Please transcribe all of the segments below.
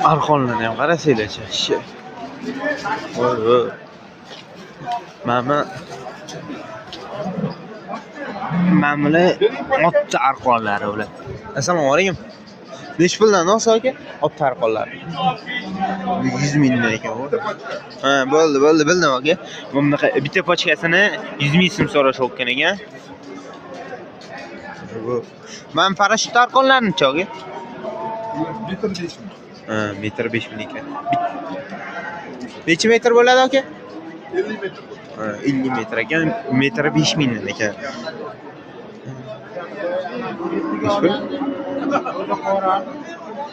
Arqonlarni ham qarasanglarchi. Voy. Mamla otcha arqonlari ular. Assalomu alaykum. Nech puldan olsa aka? Otcha arqonlari. 100 mingdan ekan u. Ha, bo'ldi, bildim aka. Bunaqa bitta pochkasini 100 ming so'm so'rash o'tgan ekan. Men parashyut arqonlarini-chi aka? Metr 5 ming. Ha, metr 5 ming ekan. Necha metr bo'ladi aka? 50 metr. Ha, 50 metr ekan, metr 5 mingdan ekan. Nechpul?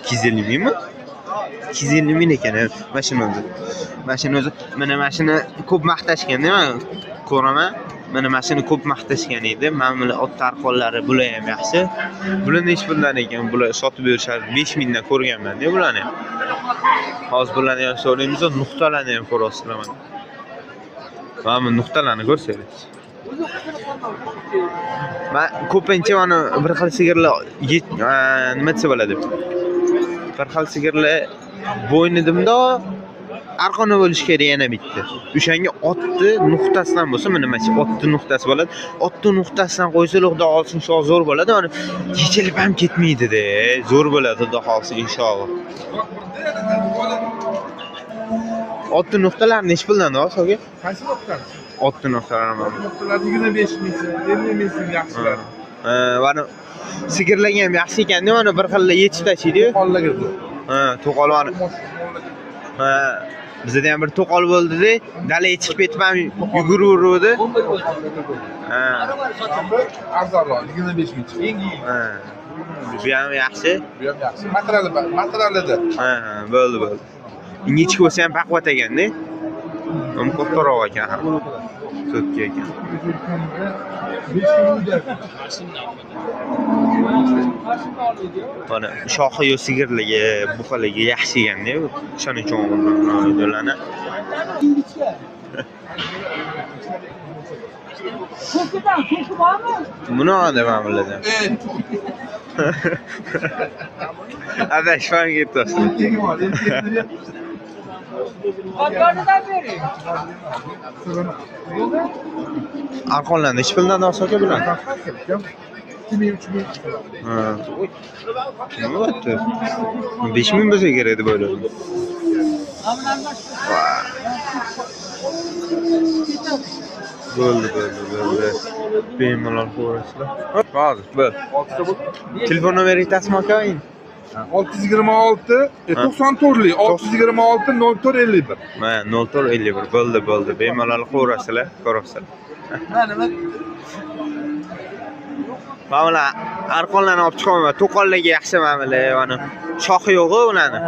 250 mingmi? 250 ming ekan, mashina o'zi. Mana mashina ko'p maqtashganda men ko'raman. Mana mashina ko'p maqtashgan edi. Mana bular ot tarqonlari bular ham yaxshi. Bular nech puldan ekan? Bular sotib berishadi. 5 mingdan ko'rganman-da bularni. Hozir bularni ham so'raymiz, nuqtalarni ham ko'rasizlar mana. Mana bu nuqtalarni ko'rsangiz. Men ko'pincha mana bir xil sigirlar nima desa bo'ladi? Bir xil sigirlar bo'ynidimda arqoni bo'lish kerak yana bitta. O'shanga otni nuqtasidan bo'lsa, mana otni nuqtasi bo'ladi. Otni nuqtasidan qo'ysalar xudo olsin inshaalloh zo'r bo'ladi. Mana yechilib ham ketmaydi-da. Zo'r bo'ladi xudo olsin inshaalloh. Otni nuqtalari nech puldan olsa aka? Qaysi nuqta? Otni nuqtalari mana. Nuqtalar 25 ming, 50 ming so'm yaxshilar. Mana sigirlarga ham yaxshi ekan-da, mana bir xil yechib tashlaydi-yu. To'qollarga. Ha, to'qollarni. Ha, bizda ham bir to'qol bo'ldi-da, dalay chiqib ketib ham yuguraverdi. Ha. Arzonroq 25 ming. Ha. Bu ham yaxshi. Bu ham yaxshi. Materialida. Ha, bo'ldi. Ingichka bo'lsa ham baqvat ekan-da. Ham kattaroq ekan ham. So'tga ekan. Mana shoxi yo sigirlarga, buqalarga yaxshi ekan-da. O'shaning uchun ularni. Buni odaman biladan. Adashmang ketasiz. Arqonlarni nech puldan olsa aka bular? 2003 ming. Ha. Nima bo'pti? 5 ming bo'lsa kerak edi bo'lar. Bo'ldi. Bemalol ko'rasizlar. Hozir, bo'l. Telefon nomeri aytasizmi aka? 626 94li 626 0451. Mana 0451 bo'ldi. Bemalol ko'rasizlar. Mana arqonlarni olib chiqaman. To'qollarga yaxshi mana shoxi yo'q-ku ularni.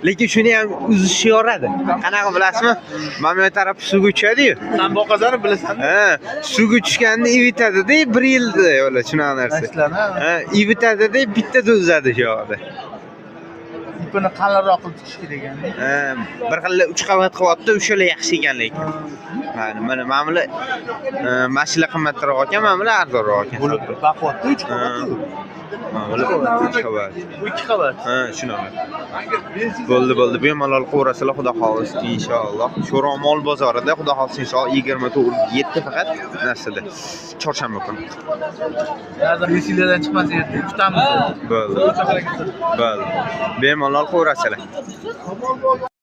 Lekin shuni ham uzishi yoradi. Qanaqa bilasizmi? Mana bu taraf suvga tushadi-yu. Sen boqazani bilasan? Ha, suvga tushganda ivitadi-da, 1 yilda o'la shunaqa narsa. Ha, ivitadi-da, bittada uzadi shu yoqda. Ipini qalinroq qilib tikish kerak ekan. Ha, bir xil 3 qavat qilyapti, o'shalar yaxshi ekan lekin. Mana bular mashina qimmatroq ekan, mana bular arzonroq ekan. Bu baqvatda 3 qavat. Mana bular 3 qavat. Bu 2 qavat. Ha, shunaqa. Bo'ldi. Bemalol qo'rasizlar, xudo xohlasa inshaalloh. Sho'romol bozorida xudo xohlasa inshaalloh 24:7 faqat narsada. Chorshanba kuni. Hozir vesiladan chiqmasa edi, kutamiz. Bo'ldi. Bemalol qo'rasizlar.